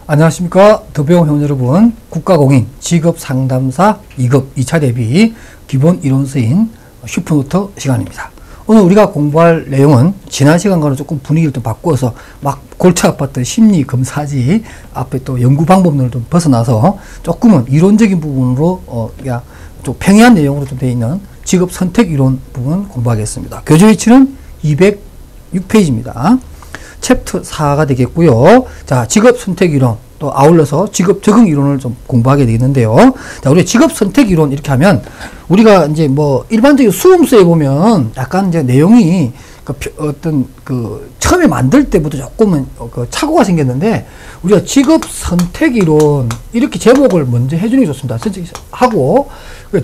안녕하십니까. 더배움 회원 여러분, 국가공인 직업상담사 2급 2차 대비 기본 이론서인 슈퍼노트 시간입니다. 오늘 우리가 공부할 내용은 지난 시간과는 조금 분위기를 좀 바꾸어서 막 골치 아팠던 심리검사지 앞에 또 연구 방법론을 좀 벗어나서 조금은 이론적인 부분으로 좀 평이한 내용으로 좀 되어 있는 직업 선택 이론 부분 공부하겠습니다. 교재 위치는 206페이지입니다. 챕터 4가 되겠고요. 자, 직업 선택 이론, 또 아울러서 직업 적응 이론을 좀 공부하게 되겠는데요. 자, 우리 직업 선택 이론 이렇게 하면 우리가 이제 뭐 일반적인 수험서에 보면 약간 이제 내용이 처음에 만들 때부터 조금은 착오가 생겼는데, 우리가 직업 선택 이론 이렇게 제목을 먼저 해주는 게 좋습니다. 선택하고,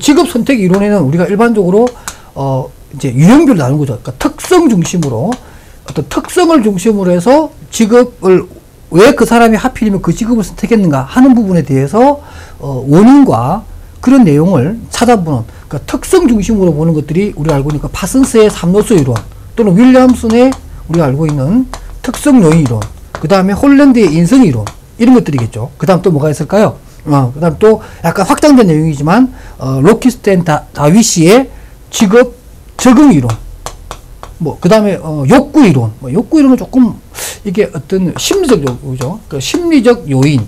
직업 선택 이론에는 우리가 일반적으로 이제 유형별로 나누는 거죠. 그러니까 특성 중심으로, 어떤 특성을 중심으로 해서 직업을 왜 그 사람이 하필이면 그 직업을 선택했는가 하는 부분에 대해서 원인과 그런 내용을 찾아보는, 그러니까 특성 중심으로 보는 것들이 우리가 알고 있는 파슨스의 3요소 이론, 또는 윌리엄슨의 우리가 알고 있는 특성 요인 이론, 그 다음에 홀랜드의 인성 이론, 이런 것들이겠죠. 그 다음 또 뭐가 있을까요? 그 다음 또 약간 확장된 내용이지만 로키스텐 다위시의 직업 적응 이론, 그 다음에, 욕구 이론. 욕구 이론은 조금, 이게 어떤 심리적 요구죠. 그 심리적 요인.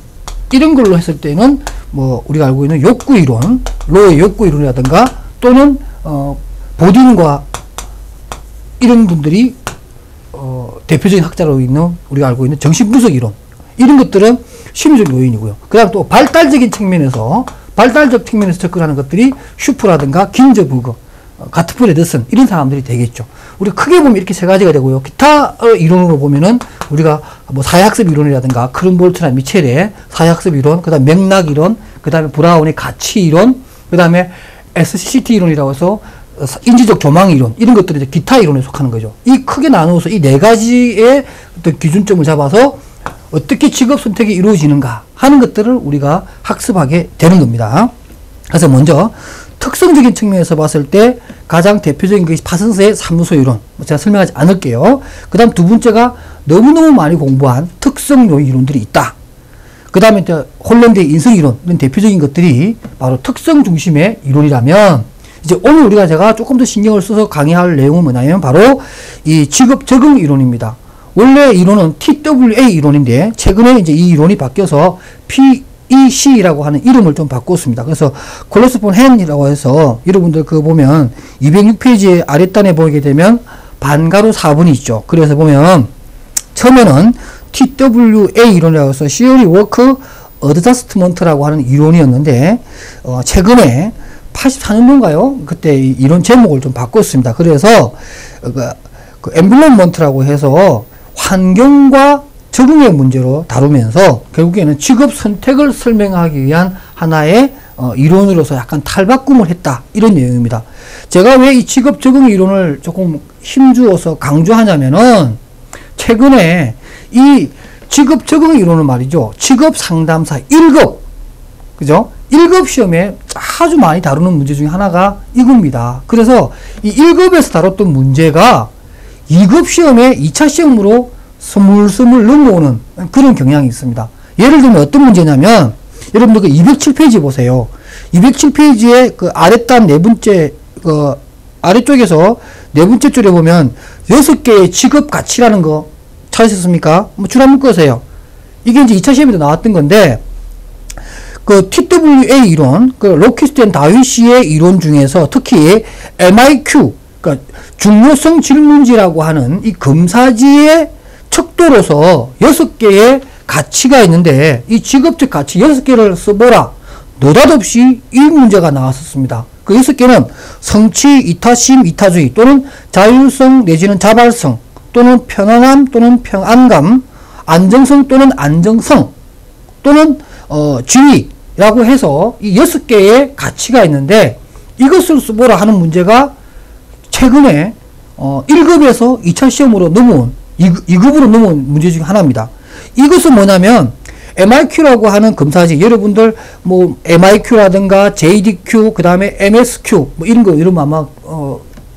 이런 걸로 했을 때는, 우리가 알고 있는 욕구 이론, 로의 욕구 이론이라든가, 또는, 보딘과 이런 분들이, 대표적인 학자로 있는, 우리가 알고 있는 정신분석 이론. 이런 것들은 심리적 요인이고요. 그 다음 또 발달적인 측면에서, 접근하는 것들이 슈퍼라든가 긴저버그, 가트프 레드슨, 이런 사람들이 되겠죠. 우리가 크게 보면 이렇게 세 가지가 되고요. 기타 이론으로 보면은 우리가 사회학습 이론이라든가 크룬볼트나 미첼의 사회학습 이론, 그 다음 맥락 이론, 그 다음에 브라운의 가치 이론, 그 다음에 SCT 이론이라고 해서 인지적 조망 이론, 이런 것들이 이제 기타 이론에 속하는 거죠. 이 크게 나누어서 이 네 가지의 어떤 기준점을 잡아서 어떻게 직업 선택이 이루어지는가 하는 것들을 우리가 학습하게 되는 겁니다. 그래서 먼저 특성적인 측면에서 봤을 때 가장 대표적인 것이 파슨스의 3요소 이론. 제가 설명하지 않을게요. 그 다음 두 번째가 너무너무 많이 공부한 특성 요인 이론들이 있다. 그 다음에 홀랜드의 인성 이론, 이런 대표적인 것들이 바로 특성 중심의 이론이라면, 이제 오늘 제가 조금 더 신경을 써서 강의할 내용은 뭐냐면 바로 이 직업 적응 이론입니다. 원래 이론은 TWA 이론인데 최근에 이제 이 이론이 바뀌어서 PEC라고 하는 이름을 좀 바꿨습니다. 그래서 콜로스 폰 헨이라고 해서 여러분들 그거 보면 206페이지 아랫단에 보게 되면 반가로 4분이 있죠. 그래서 보면 처음에는 TWA 이론이라고 해서 Theory Work Adjustment라고 하는 이론이었는데 최근에 84년도인가요? 그때 이론 제목을 좀 바꿨습니다. 그래서 그 엠블럼먼트라고 해서 환경과 적응의 문제로 다루면서 결국에는 직업 선택을 설명하기 위한 하나의 이론으로서 약간 탈바꿈을 했다, 이런 내용입니다. 제가 왜 이 직업 적응 이론을 조금 힘주어서 강조하냐면은 최근에 이 직업 적응 이론은 말이죠, 직업 상담사 1급, 그죠? 1급 시험에 아주 많이 다루는 문제 중에 하나가 이겁니다. 그래서 이 1급에서 다뤘던 문제가 2급 시험에 2차 시험으로 스물스물 넘어오는 그런 경향이 있습니다. 예를 들면 어떤 문제냐면, 여러분들 그 207페이지 보세요. 207페이지에 그 아랫단 네 번째, 아래쪽에서 네 번째 줄에 보면 6개의 직업 가치라는 거 찾으셨습니까? 줄 한번 끄세요. 이게 이제 2차 시험에도 나왔던 건데, 그 TWA 이론, 그 로키스텐 다위시의 이론 중에서 특히 MIQ, 그러니까 중요성 질문지라고 하는 이 검사지의 척도로서 6개의 가치가 있는데, 이 직업적 가치 6개를 써보라, 느닷없이 이 문제가 나왔었습니다. 그 6개는 성취, 이타심, 이타주의, 또는 자율성 내지는 자발성, 또는 편안함 또는 평안감, 안정성 또는 안정성, 또는 지위라고 해서 이 6개의 가치가 있는데, 이것을 써보라 하는 문제가 최근에 1급에서 2차 시험으로 넘어온 2급으로 넘어온 문제 중에 하나입니다. 이것은 뭐냐면 MIQ라고 하는 검사지, 여러분들 MIQ라든가 JDQ, 그 다음에 MSQ 이런 거 아마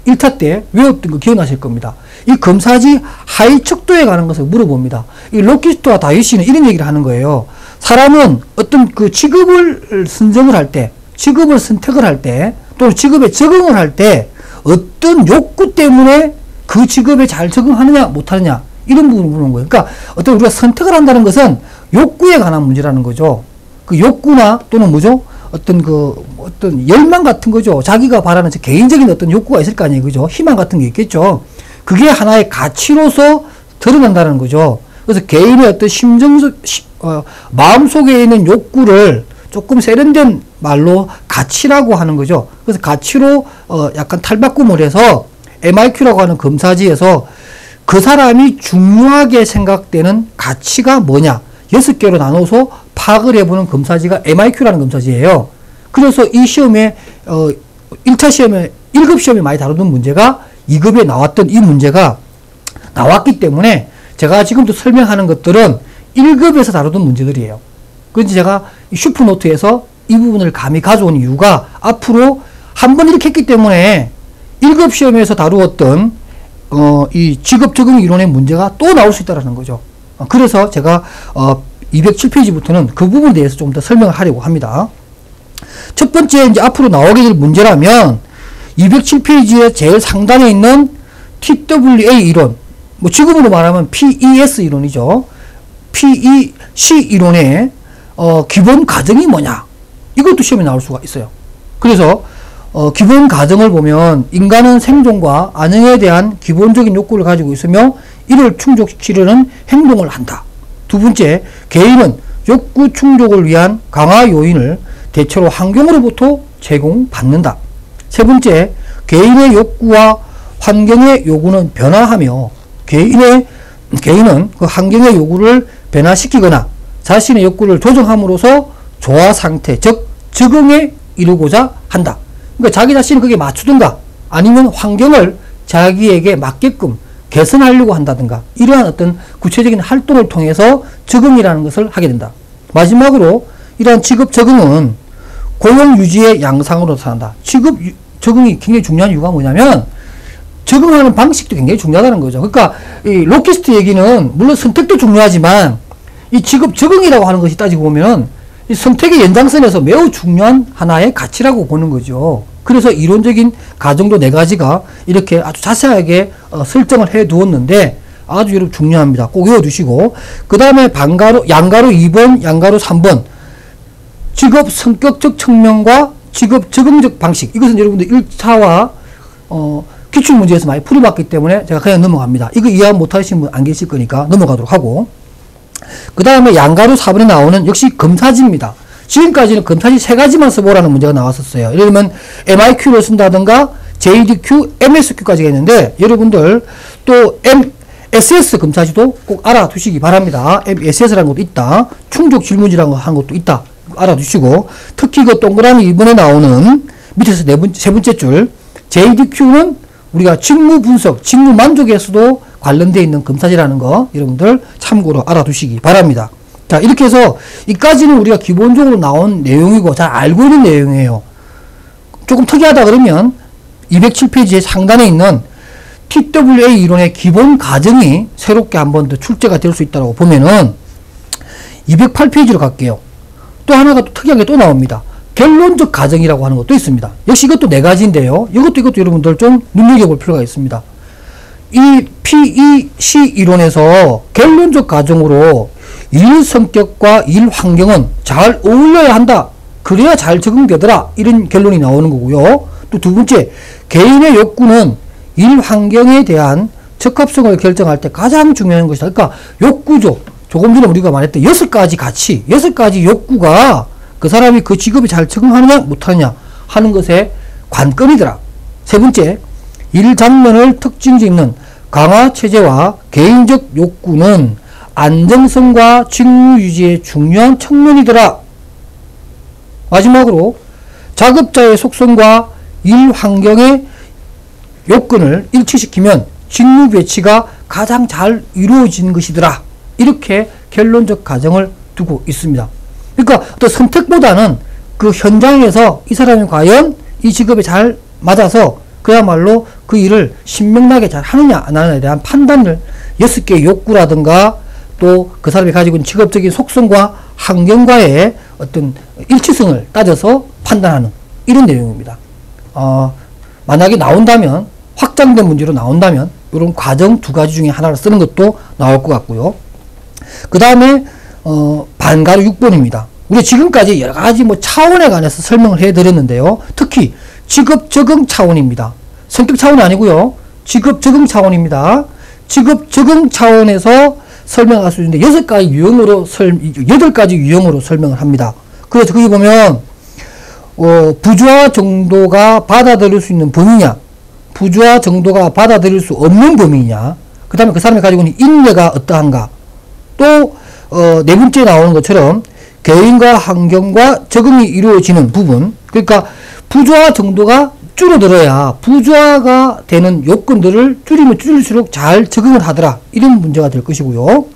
1타 때 외웠던 거 기억나실 겁니다. 이 검사지 하위 척도에 관한 것을 물어봅니다. 이 로키스트와 다윗이는 이런 얘기를 하는 거예요. 사람은 어떤 그 직업을 선정을 할 때, 직업을 선택을 할 때, 또는 직업에 적응을 할 때 어떤 욕구 때문에 그 직업에 잘 적응하느냐 못하느냐 이런 부분을 보는 거예요. 그러니까 어떤 우리가 선택을 한다는 것은 욕구에 관한 문제라는 거죠. 그 욕구나 또는 뭐죠? 어떤 열망 같은 거죠. 자기가 바라는 개인적인 어떤 욕구가 있을 거 아니에요. 그죠? 희망 같은 게 있겠죠. 그게 하나의 가치로서 드러난다는 거죠. 그래서 개인의 어떤 마음속에 있는 욕구를 조금 세련된 말로 가치라고 하는 거죠. 그래서 가치로 약간 탈바꿈을 해서 MIQ라고 하는 검사지에서 그 사람이 중요하게 생각되는 가치가 뭐냐 6개로 나눠서 파악을 해보는 검사지가 MIQ라는 검사지예요. 그래서 이 시험에 1차 시험에 1급 시험에 많이 다루던 문제가 2급에 나왔던 이 문제가 나왔기 때문에 제가 지금도 설명하는 것들은 1급에서 다루던 문제들이에요. 그런데 제가 슈퍼노트에서 이 부분을 감히 가져온 이유가 앞으로 한번 이렇게 했기 때문에 1급 시험에서 다루었던 이 직업 적응 이론의 문제가 또 나올 수 있다는 거죠. 그래서 제가 207페이지부터는 그 부분에 대해서 좀 더 설명을 하려고 합니다. 첫 번째 이제 앞으로 나오게 될 문제라면 207페이지의 제일 상단에 있는 TWA 이론, 뭐 지금으로 말하면 PES 이론이죠. PEC 이론의 기본 가정이 뭐냐? 이것도 시험에 나올 수가 있어요. 그래서 기본 가정을 보면 인간은 생존과 안녕에 대한 기본적인 욕구를 가지고 있으며 이를 충족시키려는 행동을 한다. 두 번째, 개인은 욕구 충족을 위한 강화 요인을 대체로 환경으로부터 제공받는다. 세 번째, 개인의 욕구와 환경의 요구는 변화하며 개인은 그 환경의 요구를 변화시키거나 자신의 욕구를 조정함으로써 조화 상태, 즉 적응에 이르고자 한다. 그러니까 자기 자신을 거기에 맞추든가 아니면 환경을 자기에게 맞게끔 개선하려고 한다든가 이러한 어떤 구체적인 활동을 통해서 적응이라는 것을 하게 된다. 마지막으로 이러한 직업 적응은 고용 유지의 양상으로 나타난다. 직업 적응이 굉장히 중요한 이유가 뭐냐면 적응하는 방식도 굉장히 중요하다는 거죠. 그러니까 이 로키스트 얘기는 물론 선택도 중요하지만 이 직업 적응이라고 하는 것이 따지고 보면 이 선택의 연장선에서 매우 중요한 하나의 가치라고 보는 거죠. 그래서 이론적인 가정도 4가지가 이렇게 아주 자세하게 설정을 해 두었는데 아주 여러분 중요합니다. 꼭 외워두시고 그 다음에 양가로 2번, 양가로 3번 직업 성격적 측면과 직업 적응적 방식 이것은 여러분들 1차와 기출문제에서 많이 풀어봤기 때문에 제가 그냥 넘어갑니다. 이거 이해 못하시는 분 안 계실 거니까 넘어가도록 하고 그 다음에 양가로 4번에 나오는 역시 검사지입니다. 지금까지는 검사지 3가지만 써보라는 문제가 나왔었어요. 예를 들면 MIQ를 쓴다든가 JDQ, MSQ까지가 있는데 여러분들 또 SS 검사지도 꼭 알아두시기 바랍니다. SS라는 것도 있다. 충족 질문지라는 거 한 것도 있다. 알아두시고 특히 그 동그라미 2번에 나오는 밑에서 세 번째 줄 JDQ는 우리가 직무 분석, 직무 만족에서도 관련되어 있는 검사지라는 거 여러분들 참고로 알아두시기 바랍니다. 자, 이렇게 해서 이까지는 우리가 기본적으로 나온 내용이고 잘 알고 있는 내용이에요. 조금 특이하다 그러면 207페이지의 상단에 있는 TWA 이론의 기본 가정이 새롭게 한 번 더 출제가 될 수 있다고 보면은 208페이지로 갈게요. 또 하나가 또 특이한 게 또 나옵니다. 결론적 가정이라고 하는 것도 있습니다. 역시 이것도 4가지인데요. 이것도 여러분들 좀 눈여겨볼 필요가 있습니다. 이 PEC 이론에서 결론적 가정으로 일 성격과 일 환경은 잘 어울려야 한다. 그래야 잘 적응되더라. 이런 결론이 나오는 거고요. 또 두 번째, 개인의 욕구는 일 환경에 대한 적합성을 결정할 때 가장 중요한 것이다. 그러니까 욕구죠. 조금 전에 우리가 말했던 6가지 가치, 6가지 욕구가 그 사람이 그 직업에 잘 적응하느냐 못하느냐 하는 것의 관건이더라. 세 번째, 일 장면을 특징 짓는 강화 체제와 개인적 욕구는 안정성과 직무 유지의 중요한 측면이더라. 마지막으로 작업자의 속성과 일 환경의 요건을 일치시키면 직무 배치가 가장 잘 이루어진 것이더라. 이렇게 결론적 가정을 두고 있습니다. 그러니까 또 선택보다는 그 현장에서 이 사람이 과연 이 직업에 잘 맞아서 그야말로 그 일을 신명나게 잘 하느냐 안 하느냐에 대한 판단을 6개의 욕구라든가 또 그 사람이 가지고 있는 직업적인 속성과 환경과의 어떤 일치성을 따져서 판단하는 이런 내용입니다. 만약에 나온다면, 확장된 문제로 나온다면 이런 과정 두 가지 중에 하나를 쓰는 것도 나올 것 같고요. 그 다음에 반가로 6번입니다. 우리 지금까지 여러 가지 뭐 차원에 관해서 설명을 해드렸는데요. 특히 직업 적응 차원입니다. 성격 차원이 아니고요. 직업 적응 차원입니다. 직업 적응 차원에서 설명할 수 있는데 8가지 유형으로 설명을 합니다. 그래서 거기 보면 부조화 정도가 받아들일 수 있는 범위냐, 부조화 정도가 받아들일 수 없는 범위냐, 그 다음에 그 사람이 가지고 있는 인내가 어떠한가, 또 네 번째에 나오는 것처럼 개인과 환경과 적응이 이루어지는 부분, 그러니까 부조화 정도가 줄어들어야 부조화가 되는 요건들을 줄이면 줄일수록 잘 적응을 하더라, 이런 문제가 될 것이고요.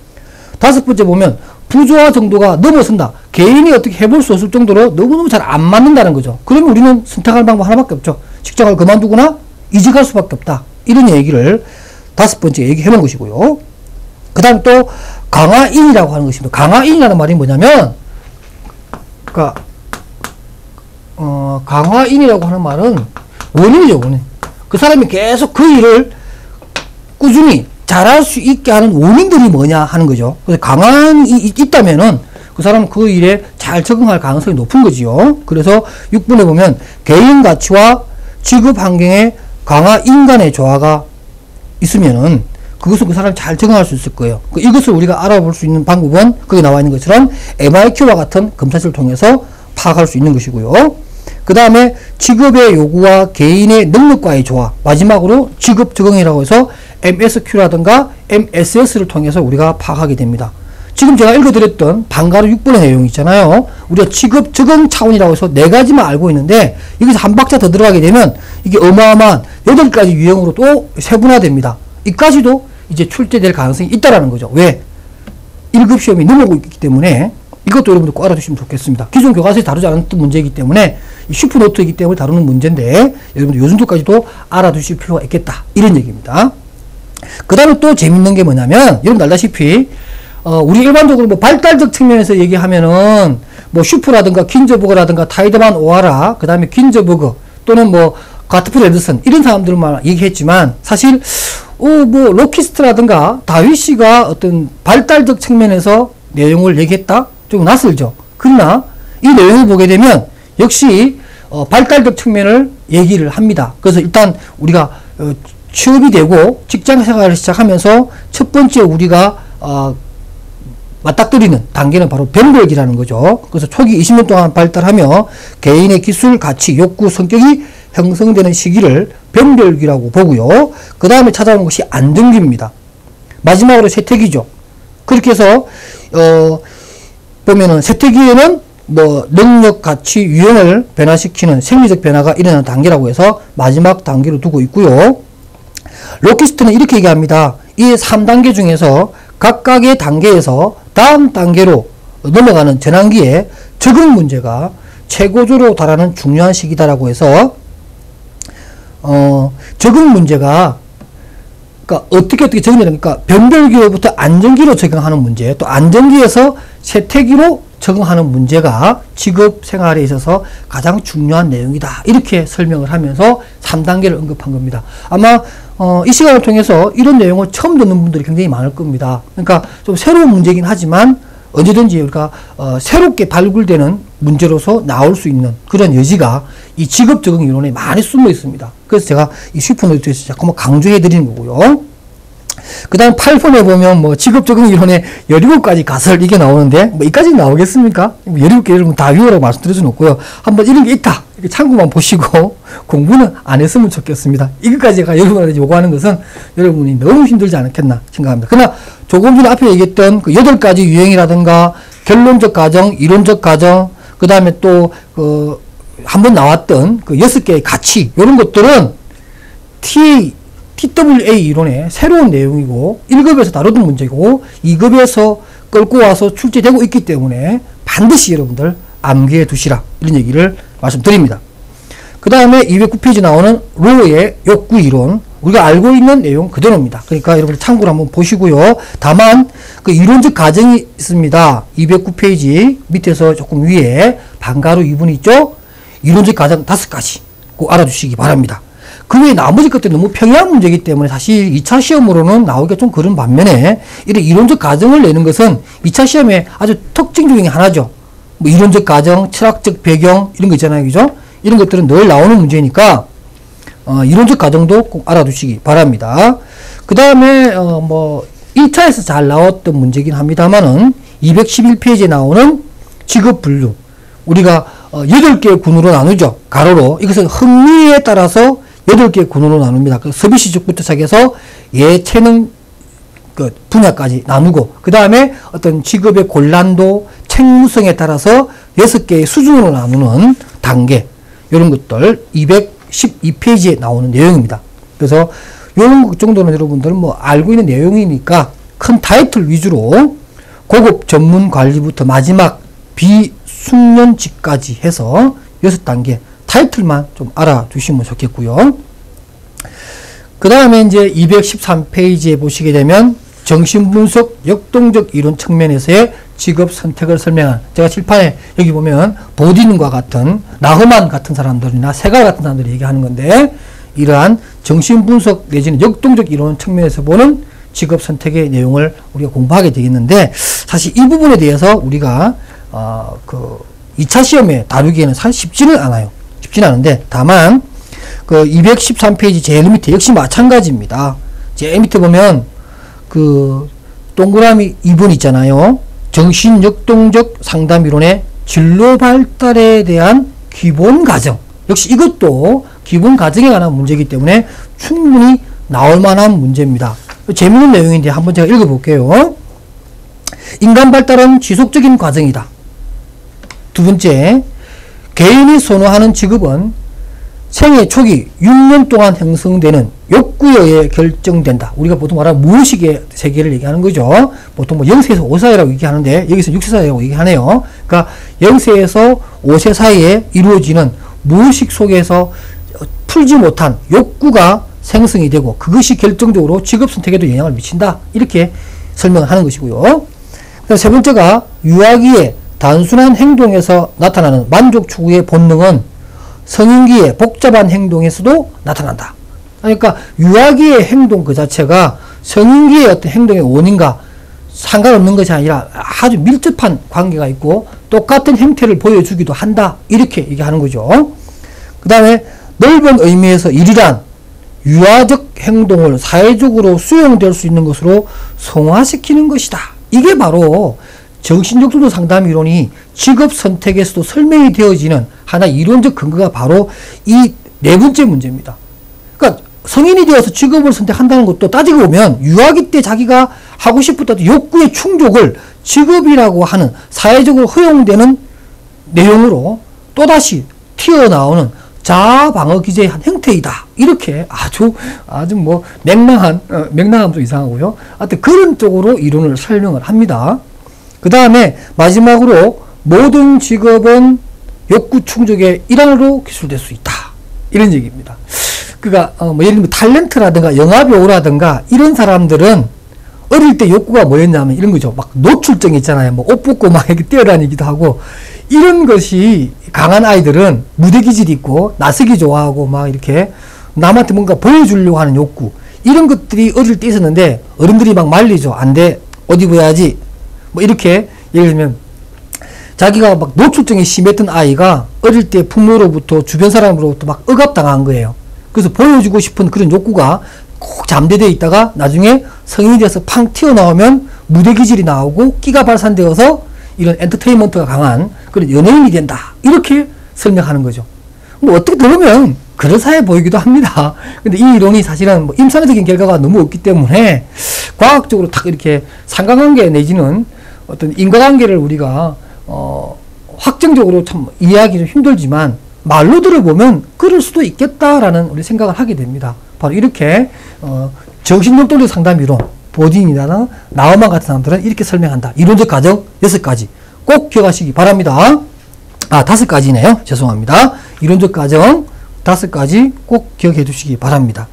다섯 번째 보면 부조화 정도가 넘어선다, 개인이 어떻게 해볼 수 없을 정도로 너무너무 잘 안 맞는다는 거죠. 그러면 우리는 선택할 방법 하나밖에 없죠. 직장을 그만두거나 이직할 수밖에 없다, 이런 얘기를 다섯 번째 얘기해 놓은 것이고요. 그 다음 또 강화인이라고 하는 것입니다. 강화인이라는 말이 뭐냐면, 그러니까 강화인이라고 하는 말은 원인이죠, 원인. 그 사람이 계속 그 일을 꾸준히 잘할 수 있게 하는 원인들이 뭐냐 하는 거죠. 그래서 강한이 있다면은 그 사람은 그 일에 잘 적응할 가능성이 높은 거지요. 그래서 6번에 보면 개인 가치와 직업 환경에 강화 인간의 조화가 있으면은 그것은 그 사람이 잘 적응할 수 있을 거예요. 이것을 우리가 알아볼 수 있는 방법은 거기 나와 있는 것처럼 MIQ와 같은 검사실을 통해서 파악할 수 있는 것이고요. 그 다음에 직업의 요구와 개인의 능력과의 조화, 마지막으로 직업 적응이라고 해서 MSQ라든가 MSS를 통해서 우리가 파악하게 됩니다. 지금 제가 읽어드렸던 반가루 6번의 내용 있잖아요. 우리가 직업 적응 차원이라고 해서 4가지만 알고 있는데 여기서 한 박자 더 들어가게 되면 이게 어마어마한 8가지 유형으로 또 세분화됩니다. 이까지도 이제 출제될 가능성이 있다라는 거죠. 왜? 1급 시험이 넘어오고 있기 때문에 이것도 여러분들 꼭 알아두시면 좋겠습니다. 기존 교과서에 다루지 않았던 문제이기 때문에 슈퍼노트이기 때문에 다루는 문제인데 여러분들 요 정도까지도 알아두실 필요가 있겠다, 이런 얘기입니다. 그 다음에 또 재밌는 게 뭐냐면, 여러분 알다시피 우리 일반적으로 뭐 발달적 측면에서 얘기하면은 뭐 슈퍼라든가 긴저버그라든가 타이드만 오하라, 그 다음에 긴저버그 또는 뭐 가트프드 앤더슨 이런 사람들만 얘기했지만, 사실 뭐 로키스트라든가 다윗씨가 어떤 발달적 측면에서 내용을 얘기했다? 좀 낯설죠. 그러나 이 내용을 보게 되면 역시 발달적 측면을 얘기를 합니다. 그래서 일단 우리가 취업이 되고 직장 생활을 시작하면서 첫 번째 우리가 맞닥뜨리는 단계는 바로 변별기라는 거죠. 그래서 초기 20년 동안 발달하며 개인의 기술, 가치, 욕구, 성격이 형성되는 시기를 변별기라고 보고요. 그 다음에 찾아오는 것이 안정기입니다. 마지막으로 쇠퇴기죠. 그렇게 해서 보면은 쇠퇴기에는 뭐 능력, 가치, 유형을 변화시키는 생리적 변화가 일어나는 단계라고 해서 마지막 단계로 두고 있고요. 로키스트는 이렇게 얘기합니다. 이 3단계 중에서 각각의 단계에서 다음 단계로 넘어가는 전환기에 적응 문제가 최고조로 달하는 중요한 시기다라고 해서 적응 문제가, 그러니까 어떻게 적응이 되니까 변별기로부터 안정기로 적응하는 문제, 또 안정기에서 쇠퇴기로 적응하는 문제가 직업 생활에 있어서 가장 중요한 내용이다, 이렇게 설명을 하면서 3단계를 언급한 겁니다. 아마 이 시간을 통해서 이런 내용을 처음 듣는 분들이 굉장히 많을 겁니다. 그러니까 좀 새로운 문제이긴 하지만 언제든지 우리가 새롭게 발굴되는 문제로서 나올 수 있는 그런 여지가 이 직업 적응 이론에 많이 숨어 있습니다. 그래서 제가 이 슈퍼노트에서 자꾸 강조해 드리는 거고요. 그 다음 8번에 보면 뭐 직업 적응 이론에 17가지 가설 이게 나오는데 뭐 이까지 나오겠습니까? 17개 여러분 다 외우라고 말씀드릴 수는 없고요. 한번 이런 게 있다, 이렇게 참고만 보시고 공부는 안 했으면 좋겠습니다. 이것까지가 여러분한테 요구하는 것은 여러분이 너무 힘들지 않겠나 생각합니다. 그러나 조금 전에 앞에 얘기했던 그 8가지 유형이라든가 결론적 가정, 이론적 가정, 그 다음에 또 한번 나왔던 그 6개의 가치, 이런 것들은 TWA 이론의 새로운 내용이고 1급에서 다루던 문제고 2급에서 끌고 와서 출제되고 있기 때문에 반드시 여러분들 암기해 두시라, 이런 얘기를 말씀드립니다. 그 다음에 209페이지 나오는 로의 욕구 이론, 우리가 알고 있는 내용 그대로입니다. 그러니까 여러분 참고로 한번 보시고요. 다만 그 이론적 가정이 있습니다. 209페이지 밑에서 조금 위에 반가로 2분 있죠? 이론적 가정 5가지 꼭 알아두시기 바랍니다. 그 외에 나머지 것들이 너무 평이한 문제이기 때문에 사실 2차 시험으로는 나오기가 좀 그런 반면에 이런 이론적 가정을 내는 것은 2차 시험의 아주 특징 중에 하나죠. 뭐 이론적 가정, 철학적 배경 이런 거 있잖아요. 그죠? 이런 것들은 늘 나오는 문제니까 이론적 가정도 꼭 알아두시기 바랍니다. 그 다음에 뭐 1차에서 잘 나왔던 문제긴 합니다만은 211페이지에 나오는 직업 분류 우리가 8개의 군으로 나누죠. 가로로. 이것은 흥미에 따라서 8개의 군으로 나눕니다. 그 서비스직부터 시작해서 예체능 그 분야까지 나누고 그 다음에 어떤 직업의 곤란도, 책무성에 따라서 6개의 수준으로 나누는 단계 이런 것들 212페이지에 나오는 내용입니다. 그래서 이런 정도는 여러분들 뭐 알고 있는 내용이니까 큰 타이틀 위주로 고급 전문 관리부터 마지막 비숙련직까지 해서 6단계 타이틀만 좀 알아두시면 좋겠고요. 그 다음에 이제 213페이지에 보시게 되면 정신분석 역동적 이론 측면에서의 직업 선택을 설명한 제가 칠판에 여기 보면 보딘과 같은 나흐만 같은 사람들이나 세갈 같은 사람들이 얘기하는 건데 이러한 정신분석 내지는 역동적 이론 측면에서 보는 직업 선택의 내용을 우리가 공부하게 되겠는데 사실 이 부분에 대해서 우리가 그 2차 시험에 다루기에는 사실 쉽지는 않아요. 쉽지는 않은데 다만 그 213페이지 제일 밑에 역시 마찬가지입니다. 제일 밑에 보면 그 동그라미 2번 있잖아요. 정신역동적 상담이론의 진로 발달에 대한 기본 과정. 역시 이것도 기본 과정에 관한 문제이기 때문에 충분히 나올 만한 문제입니다. 재미있는 내용인데 한번 제가 읽어볼게요. 인간 발달은 지속적인 과정이다. 두 번째, 개인이 선호하는 직업은 생애 초기 6년 동안 형성되는 욕구에 의해 결정된다. 우리가 보통 말하는 무의식의 세계를 얘기하는 거죠. 보통 뭐 0세에서 5세라고 얘기하는데 여기서 6세 사이라고 얘기하네요. 그러니까 0세에서 5세 사이에 이루어지는 무의식 속에서 풀지 못한 욕구가 생성이 되고 그것이 결정적으로 직업 선택에도 영향을 미친다. 이렇게 설명을 하는 것이고요. 세 번째가 유아기의 단순한 행동에서 나타나는 만족 추구의 본능은 성인기의 복잡한 행동에서도 나타난다. 그러니까 유아기의 행동 그 자체가 성인기의 어떤 행동의 원인과 상관없는 것이 아니라 아주 밀접한 관계가 있고 똑같은 형태를 보여주기도 한다. 이렇게 얘기하는 거죠. 그 다음에 넓은 의미에서 일이란 유아적 행동을 사회적으로 수용될 수 있는 것으로 성화시키는 것이다. 이게 바로 정신역동적 상담 이론이 직업 선택에서도 설명이 되어지는 하나의 이론적 근거가 바로 이 네 번째 문제입니다. 그러니까 성인이 되어서 직업을 선택한다는 것도 따지고 보면 유아기 때 자기가 하고 싶었던 욕구의 충족을 직업이라고 하는 사회적으로 허용되는 내용으로 또다시 튀어나오는 자아 방어 기제의 한 형태이다. 이렇게 아주 뭐 맥락함도 이상하고요. 하여튼 그런 쪽으로 이론을 설명을 합니다. 그 다음에 마지막으로 모든 직업은 욕구 충족의 일환으로 기술될 수 있다. 이런 얘기입니다. 그러니까 뭐 예를 들면 탤런트라든가 영화배우라든가 이런 사람들은 어릴 때 욕구가 뭐였냐면 이런 거죠. 막 노출증 있잖아요. 뭐 옷 벗고 막 이렇게 뛰어다니기도 하고 이런 것이 강한 아이들은 무대 기질이 있고 나서기 좋아하고 막 이렇게 남한테 뭔가 보여주려고 하는 욕구 이런 것들이 어릴 때 있었는데 어른들이 막 말리죠. 안 돼. 옷 입어야지. 뭐 이렇게 예를 들면 자기가 막 노출증이 심했던 아이가 어릴 때 부모로부터 주변 사람으로부터 막 억압당한 거예요. 그래서 보여주고 싶은 그런 욕구가 꼭 잠재되어 있다가 나중에 성인이 돼서 팡 튀어나오면 무대 기질이 나오고 끼가 발산되어서 이런 엔터테인먼트가 강한 그런 연예인이 된다. 이렇게 설명하는 거죠. 뭐 어떻게 들으면 그럴싸해 보이기도 합니다. 근데 이 이론이 사실은 뭐 임상적인 결과가 너무 없기 때문에 과학적으로 딱 이렇게 상관관계 내지는 어떤 인과관계를 우리가 확정적으로 참 이해하기 좀 힘들지만 말로 들어보면 그럴 수도 있겠다라는 우리 생각을 하게 됩니다. 바로 이렇게 정신역동적 상담 이론 보딘이나 나우만 같은 사람들은 이렇게 설명한다. 이론적 과정 6가지 꼭 기억하시기 바랍니다. 5가지네요. 죄송합니다. 이론적 과정 5가지 꼭 기억해 두시기 바랍니다.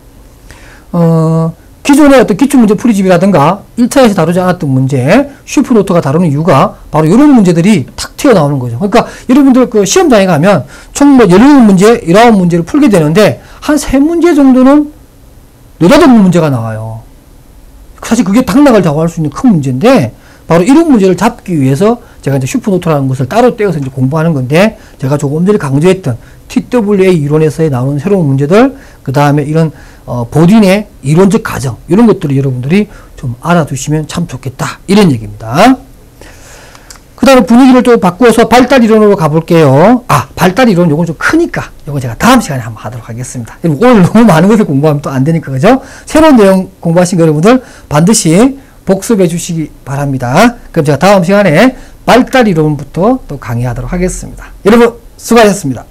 기존의 어떤 기출문제 풀이집이라든가 1차에서 다루지 않았던 문제, 슈퍼노트가 다루는 이유가 바로 이런 문제들이 탁 튀어나오는 거죠. 그러니까 여러분들 그 시험장에 가면 총 뭐 17문제, 19문제를 풀게 되는데 한 3문제 정도는 느닷없는 문제가 나와요. 사실 그게 당락을 좌우할 수 있는 큰 문제인데 바로 이런 문제를 잡기 위해서 제가 이제 슈퍼노트라는 것을 따로 떼어서 이제 공부하는 건데 제가 조금 전에 강조했던 TWA 이론에서 나오는 새로운 문제들, 그 다음에 이런 보딘의 이론적 과정, 이런 것들을 여러분들이 좀 알아두시면 참 좋겠다, 이런 얘기입니다. 그 다음에 분위기를 좀 바꾸어서 발달 이론으로 가볼게요. 발달 이론 요건 좀 크니까 요거 제가 다음 시간에 한번 하도록 하겠습니다. 오늘 너무 많은 것을 공부하면 또 안 되니까, 그죠? 새로운 내용 공부하신 여러분들 반드시 복습해 주시기 바랍니다. 그럼 제가 다음 시간에 발달 이론부터 또 강의하도록 하겠습니다. 여러분 수고하셨습니다.